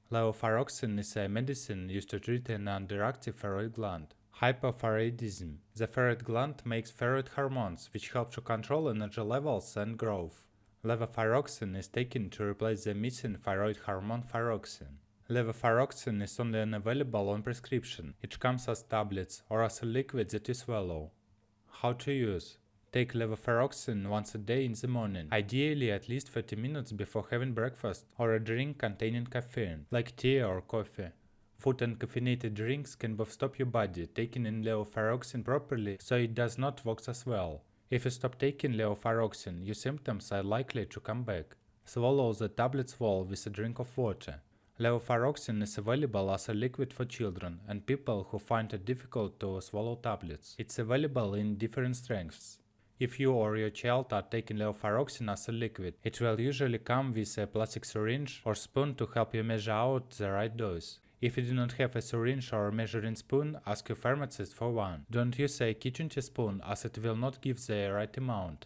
Levothyroxine is a medicine used to treat an underactive thyroid gland. Hypothyroidism. The thyroid gland makes thyroid hormones, which help to control energy levels and growth. Levothyroxine is taken to replace the missing thyroid hormone thyroxine. Levothyroxine is only available on prescription. It comes as tablets or as a liquid that you swallow. How to use? Take levothyroxine once a day in the morning, ideally at least 30 minutes before having breakfast or a drink containing caffeine, like tea or coffee. Food and caffeinated drinks can both stop your body taking in levothyroxine properly, so it does not work as well. If you stop taking levothyroxine, your symptoms are likely to come back. Swallow the tablets whole with a drink of water. Levothyroxine is available as a liquid for children and people who find it difficult to swallow tablets. It's available in different strengths. If you or your child are taking levothyroxine as a liquid, it will usually come with a plastic syringe or spoon to help you measure out the right dose. If you do not have a syringe or a measuring spoon, ask your pharmacist for one. Don't use a kitchen teaspoon as it will not give the right amount.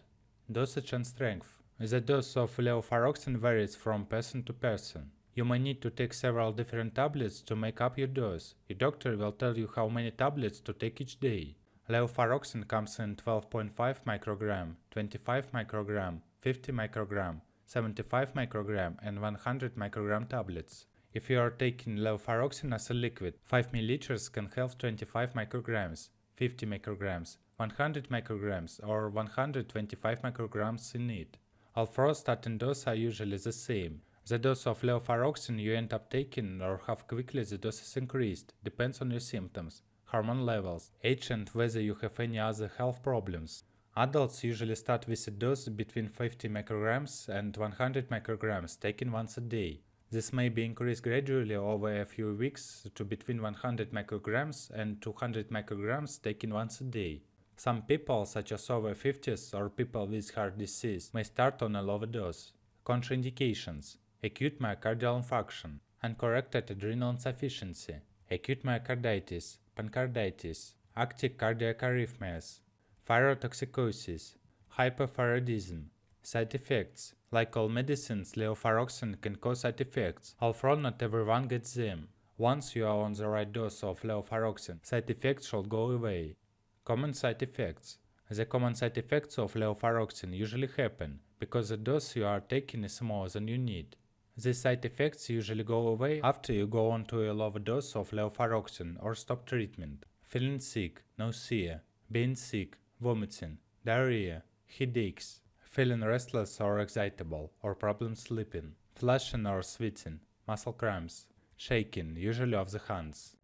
Dosage and strength. The dose of levothyroxine varies from person to person. You may need to take several different tablets to make up your dose. Your doctor will tell you how many tablets to take each day. Levothyroxine comes in 12.5 microgram, 25 microgram, 50 microgram, 75 microgram and 100 microgram tablets. If you are taking levothyroxine as a liquid, 5 ml can have 25 micrograms, 50 micrograms, 100 micrograms or 125 micrograms in it. All four starting doses are usually the same. The dose of levothyroxine you end up taking or how quickly the dose is increased depends on your symptoms, hormone levels, age and whether you have any other health problems. Adults usually start with a dose between 50 micrograms and 100 micrograms taken once a day. This may be increased gradually over a few weeks to between 100 micrograms and 200 micrograms taken once a day. Some people, such as over 50s or people with heart disease, may start on a lower dose. Contraindications: acute myocardial infarction, uncorrected adrenal insufficiency, acute myocarditis, pancarditis, active cardiac arrhythmias, thyrotoxicosis, hypothyroidism. Side effects: like all medicines, levothyroxine can cause side effects, although not everyone gets them. Once you are on the right dose of levothyroxine, side effects should go away. Common side effects. The common side effects of levothyroxine usually happen because the dose you are taking is more than you need. These side effects usually go away after you go on to a lower dose of levothyroxine or stop treatment. Feeling sick, nausea, being sick, vomiting, diarrhea, headaches, feeling restless or excitable or problem sleeping, flushing or sweating, muscle cramps, shaking, usually of the hands.